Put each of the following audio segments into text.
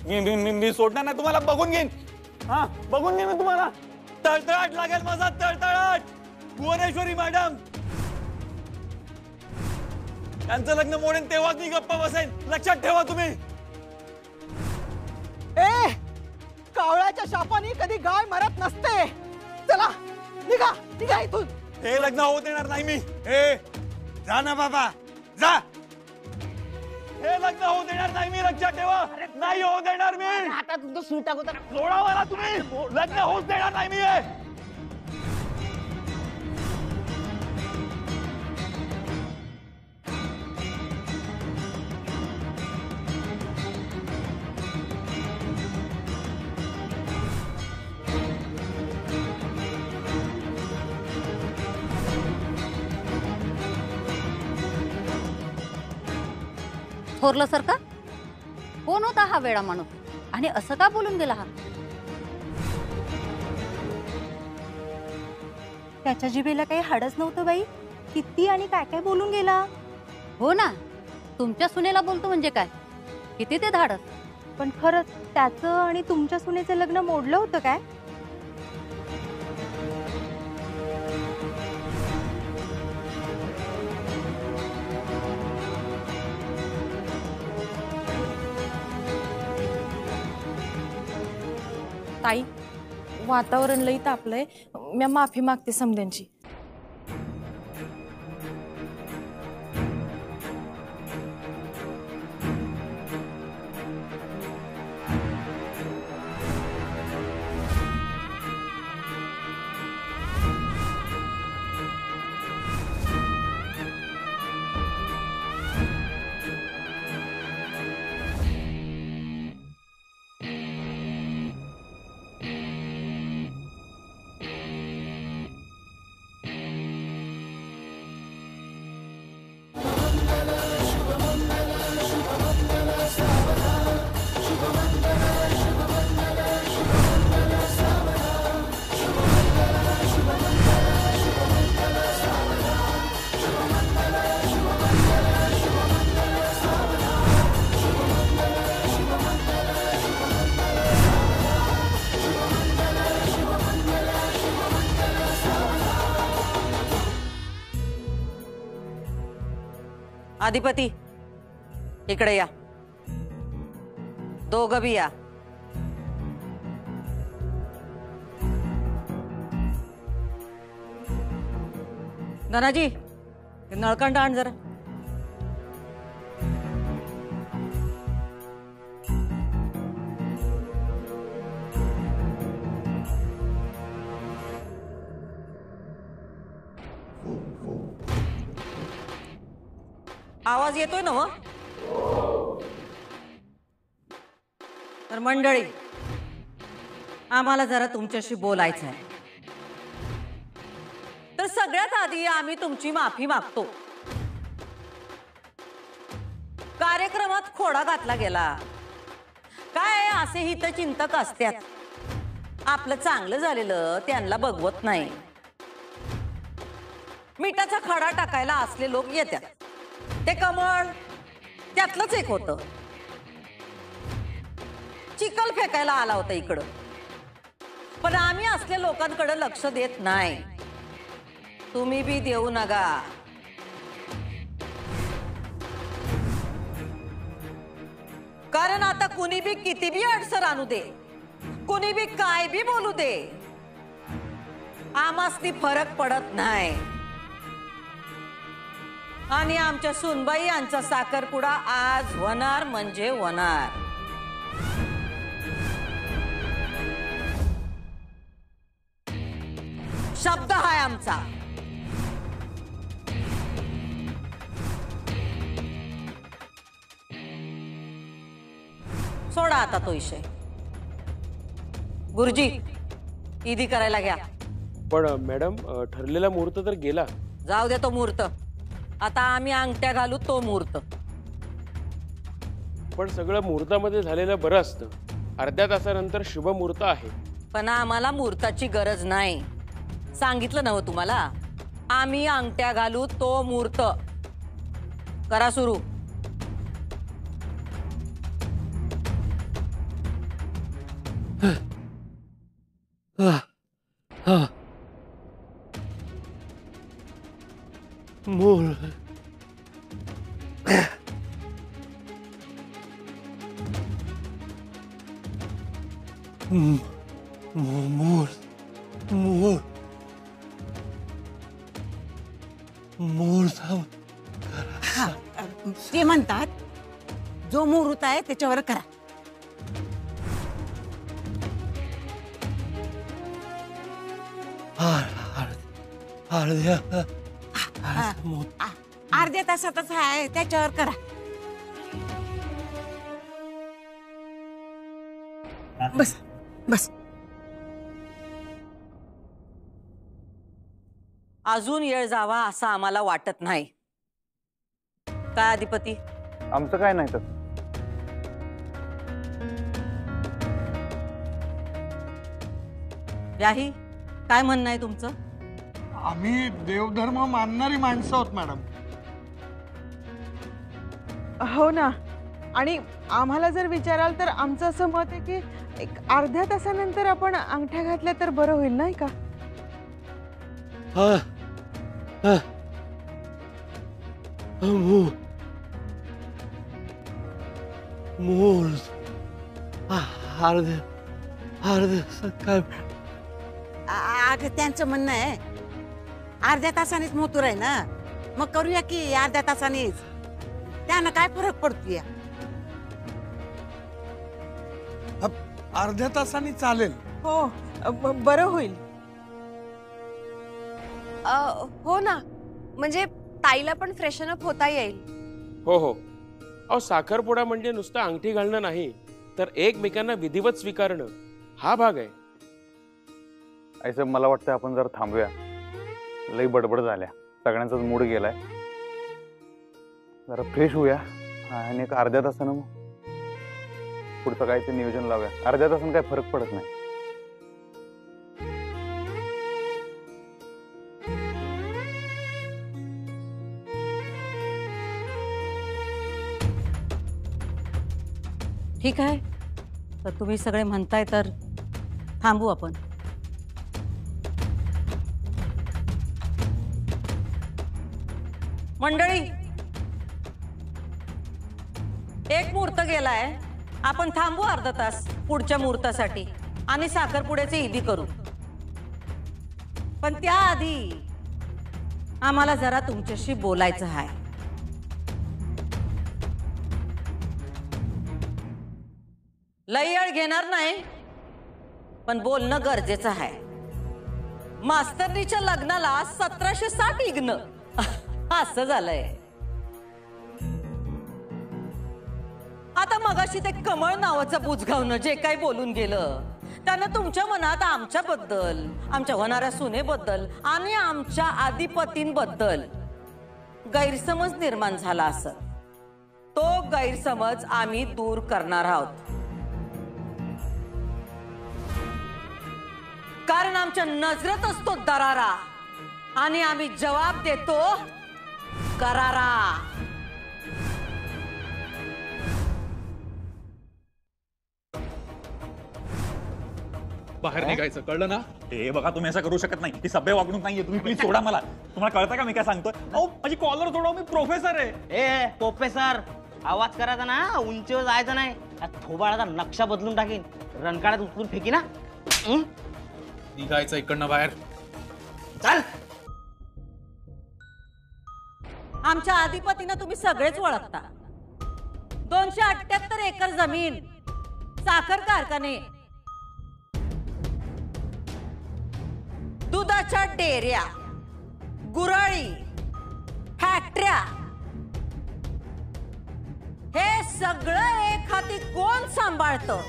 मी सोडणार नाही तुम्हाला, बघून घेईन. हा, बघून घेईन मी तुम्हाला. तळतळाट लागेल माझा, तळतळाट. भुवनेश्वरी मॅडम, त्यांचं लग्न मोडेन तेव्हाच मी गप्पा बसेन, लक्षात ठेवा तुम्ही. ए, कावळ्याच्या शापाने कधी गाय मरत नसते. चला निघा, निघा इथून. हे लग्न होऊ देणार नाही मी. ए, जा ना बाबा, जा. हे लग्न होऊ देणार नाही मी, लक्षात ठेवा. नाही होऊ देणार मी. आता तुमचं सूट टाकू. सोडा मला तुम्ही. लग्न होऊच देणार नाही मी. हे थोरलं सर का? कोण होता हा वेडा माणूस आणि असं का बोलून गेला हा? त्याच्या जिभेला काही हाडच नव्हतं बाई. किती आणि काय काय बोलून गेला. हो ना, तुमच्या सुनेला बोलतो म्हणजे काय? किती ते धाडस. पण खरंच त्याचं आणि तुमच्या सुनेचं लग्न मोडलं होतं काय? ताई, वातावरण लई तापलंय. मी माफी मागते समद्यांची. अधिपती, इकडे या. दोघं बी या. धनाजी, नळकंड आण जरा. आवाज येतोय ना व? तर मंडळी, आम्हाला जरा तुमच्याशी बोलायचं आहे. तर सगळ्यात आधी आम्ही तुमची माफी मागतो. कार्यक्रमात खोडा घातला गेला. काय असे हितचिंतक असतात, आपलं चांगलं झालेलं त्यांना बघवत नाही. मिठाचा खडा टाकायला असले लोक येतात. ते कमळ त्यातलंच एक होतं. चिखल फेकायला आला होता इकडं. पण आम्ही असले लोकांकडे लक्ष देत नाही. तुम्ही बी देऊ नका. कारण आता कुणी बी किती बी अडसर आणू दे, कुणी बी काय बी बोलू दे, आम्हासनी फरक पडत नाही. आणि आमच्या सुनबाई यांचा साखरपुडा आज होणार म्हणजे होणार. शब्द हाय आमचा. सोडा आता तो विषय. गुरुजी, ईदी करायला घ्या. पण मॅडम, ठरलेला मुहूर्त तर गेला. जाऊ दे तो मुहूर्त. आता आम्ही अंगठ्या घालू तो मुहूर्त. पण सगळं मुहूर्तामध्ये झालेलं बरं असतं. अर्ध्या तासानंतर शुभ मुहूर्त आहे. पण आम्हाला मुहूर्ताची गरज नाही. सांगितलं नव्ह तुम्हाला, आम्ही अंगठ्या घालू तो मुहूर्त. करा सुरू. मूल मूल मूल मूल ते म्हणतात जो मुहूर्त आहे त्याच्यावर करा. अर्ध्या तासातच आहे त्याच्यावर करा. बस बस. अजून वेळ जावा असं आम्हाला वाटत नाही. काय अधिपती? आमचं काय नाही तर. याही काय म्हणणं आहे तुमचं? आम्ही देवधर्म मानणारी माणसं आहोत मॅडम. हो ना. आणि आम्हाला जर विचाराल तर आमचं असं मत आहे की एक अर्ध्या तासानंतर आपण अंगठ्या घातल्या तर बरं होईल नाही का? मूल अर्ध्या काय अगं त्यांचं म्हणणं आहे अर्ध्या तासानेच मोतूर आहे ना, मग करूया की अर्ध्या तासानेच. त्यानं काय फरक पडतोय? अर्ध्या तासाने चालेल. हो बरं होईल. हो ना, म्हणजे ताईला पण फ्रेशन अप होता येईल. हो हो. अहो साखरपुडा म्हणजे नुसतं अंगठी घालणं नाही, तर एकमेकांना विधिवत स्वीकारणं हा भाग आहे. ऐसे मला वाटतं आपण जर थांबूया. लई बडबड झाल्या, सगळ्यांचाच मूड गेलाय. जरा फ्रेश होऊया आणि एक अर्ध्या तासानं मग पुढचं काय ते नियोजन लावूया. अर्ध्या तासानं काय फरक पडत नाही. ठीक आहे, तर तुम्ही सगळे म्हणताय तर थांबू आपण. मंडळी, एक मुहूर्त गेलाय, आपण थांबू अर्धा तास पुढच्या मुहूर्तासाठी आणि साखरपुड्याचे ईदी करू. पण त्याआधी आम्हाला जरा तुमच्याशी बोलायचं आहे. लई वेळ घेणार नाही, पण बोलणं गरजेचं आहे. मास्तरनीच्या लग्नाला 1760 इग्न असं झालंय. आता मगाशी ते कमळ नावाचं बुजगावनं जे काही बोलून गेलं त्यानं तुमच्या मनात आमच्याबद्दल, आमच्या होणाऱ्या सुनेबद्दल आणि आमच्या अधिपतींबद्दल गैरसमज निर्माण झाला असं. तो गैरसमज आम्ही दूर करणार आहोत. कारण आमच्या नजरेत असतो दरारा आणि आम्ही जवाब देतो करारा. बाहेर निघायचं, कळलं ना? हे बघा, तुम्ही असं करू शकत नाही. ही सभ्य वागणूक नाहीये. तुम्ही प्लीज सोडा मला. तुम्हाला कळतं का मी काय सांगतोय? अहो माझी कॉलर सोडा, मी प्रोफेसर आहे. ए प्रोफेसर, आवाज करायचा ना, उंचीवर जायचं नाही. थोबाडाचा नक्षा बदलून टाकीन, रणकाड्यात उचलून फेकी ना. निघायचं इकडनं बाहेर. चल. आमच्या अधिपतीनं तुम्ही सगळेच ओळखता. 278 एकर जमीन, साखर कारखाने, दुधाच्या डेऱ्या, गुराळी, फॅक्टऱ्या, हे सगळं एक हाती कोण सांभाळतं?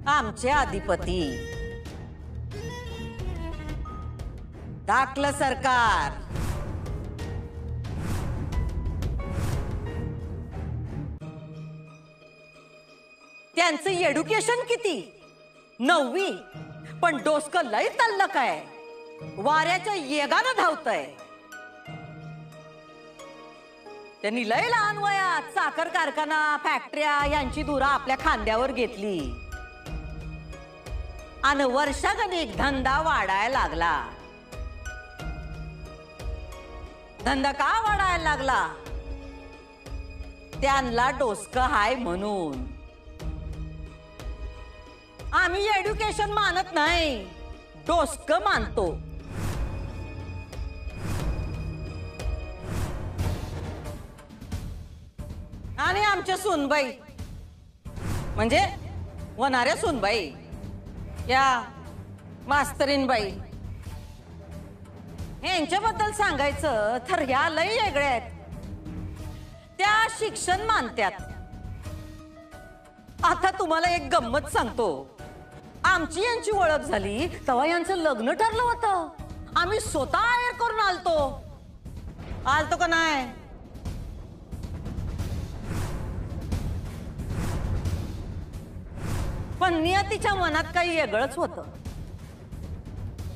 आमचे अधिपती. दाखलं सरकार. त्यांचं एड्युकेशन किती? 9वी. पण डोसकं लय तल्लक आहे, वाऱ्याच्या येगानं धावतंय. त्यांनी लय लहान वयात साखर कारखाना फॅक्टऱ्या यांची धुरा आपल्या खांद्यावर घेतली आणि वर्षागणिक धंदा वाढायला लागला. धंदा का वाढायला लागला? त्यांना डोसकं हाय म्हणून. आम्ही एज्युकेशन मानत नाही, डोसकं मानतो. आणि आमच्या सुनबाई म्हणजे होणाऱ्या सुनबाई या मास्तरीनबाई यांच्याबद्दल सांगायचं तर ह्या लई वेगळ्या आहेत. त्या शिक्षण मानत्यात. आता तुम्हाला एक गंमत सांगतो. आमची यांची ओळख झाली तेव्हा यांचं लग्न ठरलं होतं. आम्ही स्वतः आयर करून आलतो का नाही? पण नियतीच्या मनात काही वेगळंच होतं.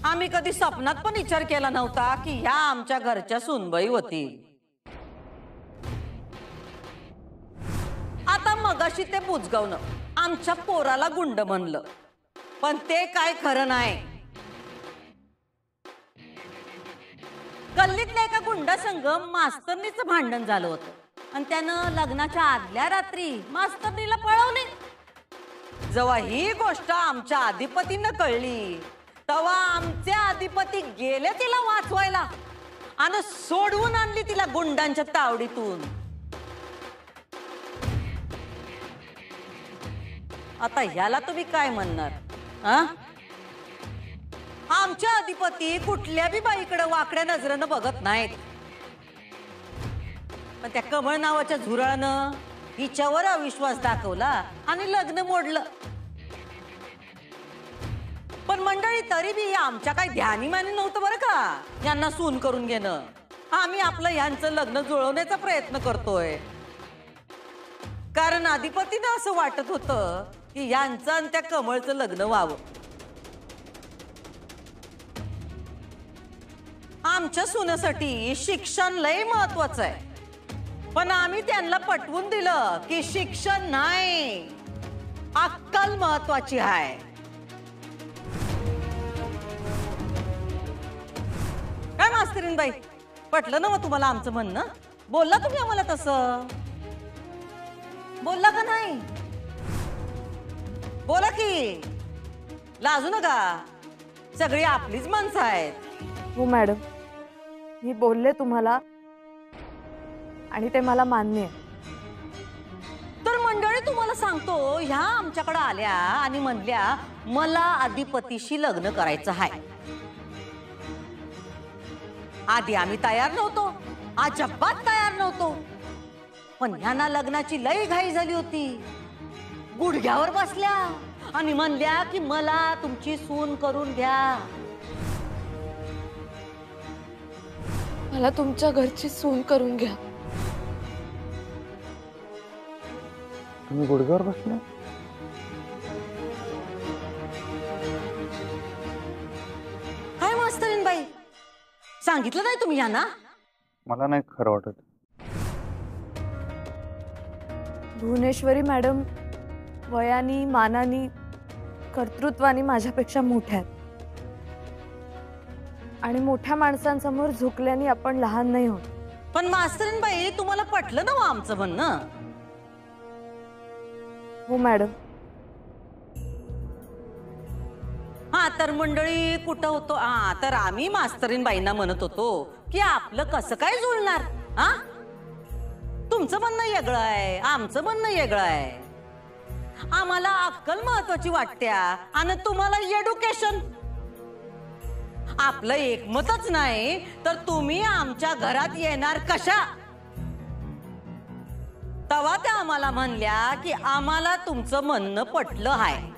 आम्ही कधी स्वप्नात पण विचार केला नव्हता की ह्या आमच्या घरच्या सुनबाई होती. आता मगाशी ते बुजगावनं आमच्या पोराला गुंड म्हणलं, पण ते काय खरं नाही. गल्लीतल्या एका गुंडासंग मास्तरनीचं भांडण झालं होतं आणि त्यानं लग्नाच्या आदल्या रात्री मास्तरनीला पळवले. जेव्हा ही गोष्ट आमच्या अधिपतीनं कळली तेव्हा आमचे अधिपती गेले तिला वाचवायला आणि सोडवून आणली तिला गुंडांच्या तावडीतून. आता ह्याला तुम्ही काय म्हणणार? आमच्या अधिपती कुठल्या बी बाईकडे वाकड्या नजरेनं बघत नाहीत. पण त्या कमळ नावाच्या झुरळानं हिच्यावर अविश्वास दाखवला आणि लग्न मोडलं. पण मंडळी तरी बी आमच्या काही ध्यानीमानी नव्हतं बरं का यांना सून करून घेणं. आम्ही आपलं यांचं लग्न जुळवण्याचा प्रयत्न करतोय. कारण अधिपतीनं असं वाटत होतं की यांचं आणि त्या कमळचं लग्न व्हावं. आमच्या सुनेसाठी शिक्षण लय महत्वाचं आहे. पण आम्ही त्यांना पटवून दिलं की शिक्षण नाही, अक्कल महत्वाची आहे. काय मास्तरीनबाई, पटलं ना मग तुम्हाला आमचं म्हणणं? बोलला तुम्ही आम्हाला तसं? बोलला का नाही? बोला की, लाजू नका. सगळी आपलीच माणसं आहेत. हो मॅडम, मी बोलले तुम्हाला आणि ते मला मान्य आहे. तर मंडळी तुम्हाला सांगतो, ह्या आमच्याकडे आल्या आणि म्हणल्या मला अधिपतीशी लग्न करायचं आहे. आधी आम्ही तयार नव्हतो, अजिबात तयार नव्हतो. पण ह्यांना लग्नाची लई घाई झाली होती. गुडघ्यावर बसल्या आणि म्हणल्या की मला तुमची सून करून घ्या. मला तुमच्या घरची सून करून घ्या. तुम्ही गुडघ्यावर बसले? काय मास्तरीनबाई, सांगितलं नाही तुम्ही यांना? मला नाही खरं वाटत. भुवनेश्वरी मॅडम वयानी मानानी कर्तृत्वानी माझ्यापेक्षा मोठ्या आहेत आणि मोठ्या माणसांसमोर झुकल्याने आपण लहान नाही होत. पण मास्तरीनबाई तुम्हाला पटलं ना आमचं म्हणणं? हो मॅडम. हा तर मंडळी कुठं होतो? हा तर आम्ही मास्तरीनबाईंना म्हणत होतो की आपलं कसं काय जुळणार? हा, तुमचं म्हणणं वेगळं आहे, आमचं म्हणणं वेगळं आहे. आम्हाला अक्कल महत्वाची वाटत्या आणि तुम्हाला एज्युकेशन. आपलं एकमतच नाही तर तुम्ही आमच्या घरात येणार कशा? तेव्हा त्या आम्हाला म्हणल्या की आम्हाला तुमचं म्हणणं पटलं आहे.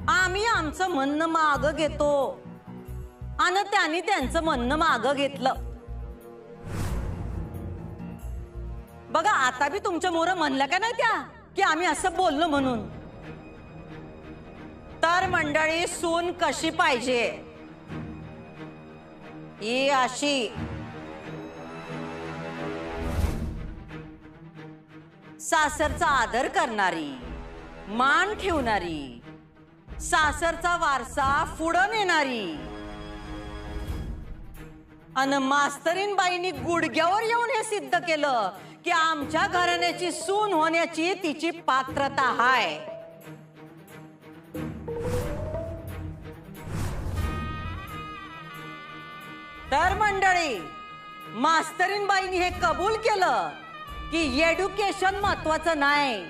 आम्ही आमचं म्हणणं मागं घेतो आणि त्यांनी त्यांचं म्हणणं मागं घेतलं. बघा आता बी तुमच्या मोर म्हणल्या का नाही त्या की आम्ही असं बोललो म्हणून. तर मंडळी सून कशी पाहिजे? ही अशी सासरचा आदर करणारी, मान ठेवणारी, सासरचा वारसा पुढं नेणारी, अन मास्तरीन बाईंनी गुडघ्यावर येऊन हे सिद्ध केलं की आमच्या घराण्याची सून होण्याची तिची पात्रता हाय. तर मंडळी, मास्तरीन बाईंनी हे कबूल केलं की एड्युकेशन महत्वाचं नाही,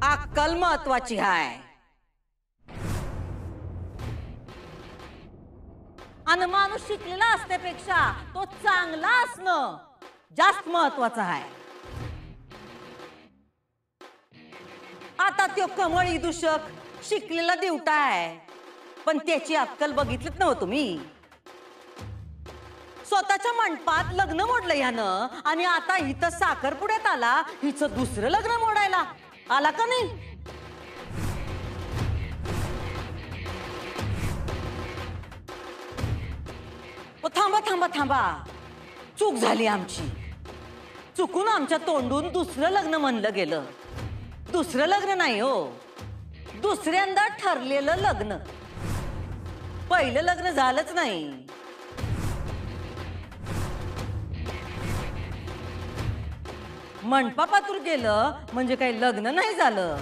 अक्कल महत्वाची हाय. आणि माणूस शिकलेला असण्यापेक्षा तो चांगला असणं जास्त महत्वाचं आहे. आता तो कमळी दूषक शिकलेला दिवटा आहे, पण त्याची अक्कल बघितलीच नव्ह तुम्ही. स्वतःच्या मंडपात लग्न मोडलं ह्यानं आणि आता इथं साखरपुड्यात आला हिचं दुसरं लग्न मोडायला आला का नाही? थांबा थांबा थांबा, चूक झाली आमची. चुकून आमच्या तोंडून दुसरं लग्न म्हणलं गेलं. दुसरं लग्न नाही हो, दुसऱ्यांदा ठरलेलं लग्न. पहिलं लग्न झालंच नाही. मंडपापातूर गेलं म्हणजे काही लग्न नाही झालं,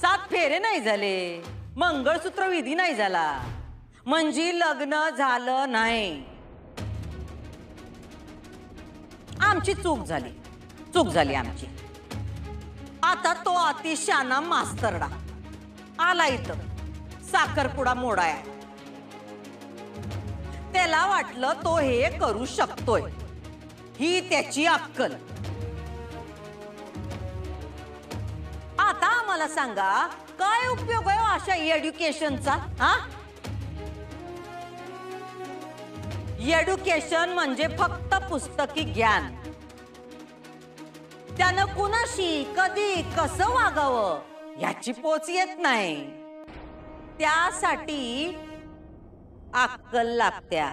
7 फेरे नाही झाले, मंगळसूत्र विधी नाही झाला, म्हणजे लग्न झालं नाही. आमची चूक झाली आमची. आता तो अतिशयाना मास्तरडा आला इथं साखरपुडा मोडाय. त्याला वाटलं तो हे करू शकतोय, ही त्याची अक्कल. आता आम्हाला सांगा, काय उपयोग आहे अशा एड्युकेशनचा? हा, एड्युकेशन म्हणजे फक्त पुस्तकी ज्ञान. त्यानं कुणाशी कधी कसं वागावं याची पोच येत नाही. त्यासाठी अक्कल लागत्या.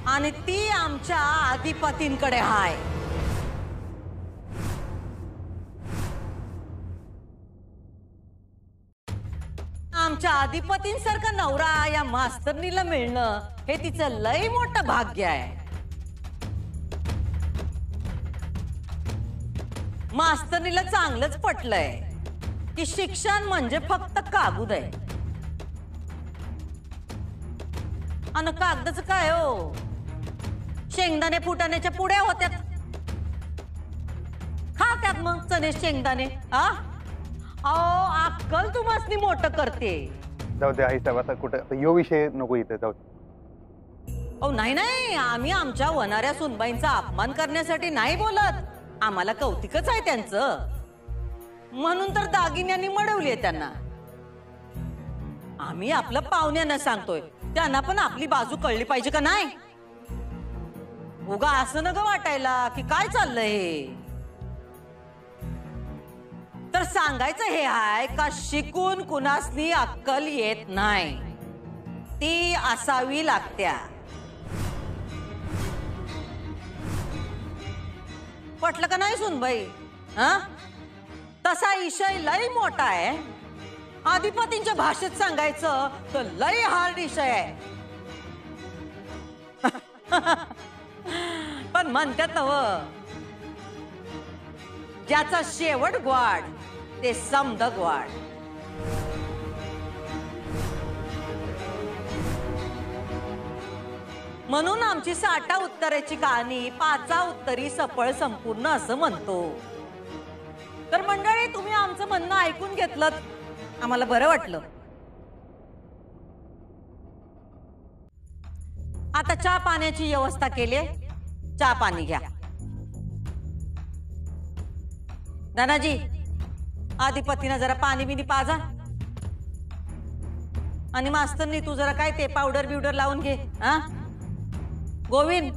आणि ती आमच्या अधिपतींकडे हाय. आमच्या अधिपतींसारखा नवरा या मास्तरनीला मिळणं हे तिचं लय मोठं भाग्य आहे. मास्तरनीला चांगलंच पटलंय की शिक्षण म्हणजे फक्त कागद आहे. आणि कागदाचं काय हो, शेंगदाणे फुटाण्याच्या पुड्या होत्यात. खात्यात मग चणे शेंगदाणे. अहो, अक्कल तुम्हासनी मोठं करते. जाऊ दे आई साहेब, आता कुठं यो विषय नको इथे. जाऊ दे. अहो नाही, आम्ही आमच्या होणाऱ्या सुनबाईंचा अपमान करण्यासाठी नाही बोलत. आम्हाला कौतिकच आहे त्यांचं, म्हणून तर दागिन्यांनी मडवली त्यांना. आम्ही आपलं पाहुण्यांना सांगतोय, त्यांना पण आपली बाजू कळली पाहिजे का नाही? उगा असं नग वाटायला की काय चाललंय हे. तर सांगायचं हे आहे का, शिकून कुणासनी अक्कल येत नाही, ती असावी लागत्या. पटलं का नाही सुनबाई? तसा विषय लय मोठा आहे. अधिपतींच्या भाषेत सांगायचं तर लय हार्ड विषय आहे. पण म्हणतात नव, ज्याचा शेवट ग्वाड ते समद ग्वाड. म्हणून आमची 60 उत्तरेची कहाणी 5 उत्तरी सफळ संपूर्ण असं म्हणतो. तर मंडळी, तुम्ही आमचं म्हणणं ऐकून घेतलं, आम्हाला बरं वाटलं. आता चहा पाण्याची व्यवस्था केली, चहा पाणी घ्या. दानाजी, अधिपतीनं जरा पाणी बिनी पाजा. आणि मास्तरनी तू जरा काय ते पावडर बिवडर लावून घे. गोविंद,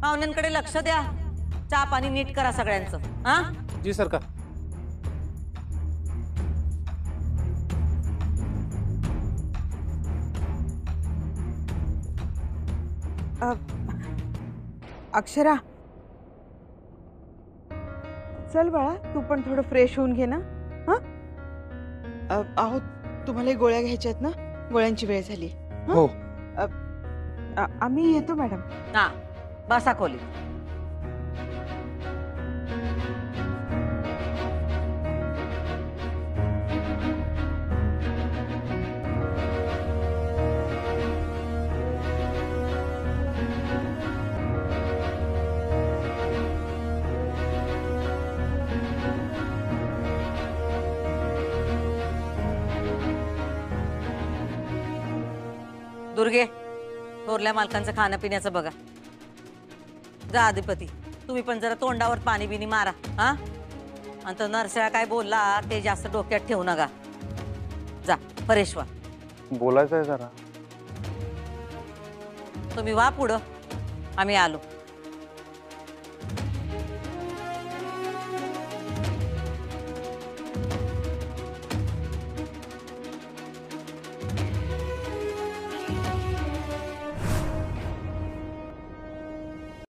पाहुण्यांकडे लक्ष द्या, चहा पाणी नीट करा सगळ्यांचं. जी सरकार. अक्षरा, चल बाळा, तू पण थोडं फ्रेश होऊन घे ना. हा अहो, तुम्हाला गोळ्या घ्यायच्या आहेत ना? गोळ्यांची वेळ झाली. हो. आम्ही येतो मॅडम. हा, बसा खोली. दुर्गे, थोरल्या मालकांचं खाणं पिण्याचं बघा. जा अधिपती, तुम्ही पण जरा तोंडावर पाणी बिनी मारा. हा, आणि तो नरसळा काय बोलला ते जास्त डोक्यात ठेवू नका. जा परेश व्हा. बोलायचं आहे जरा. तुम्ही वा पुढं, आम्ही आलो.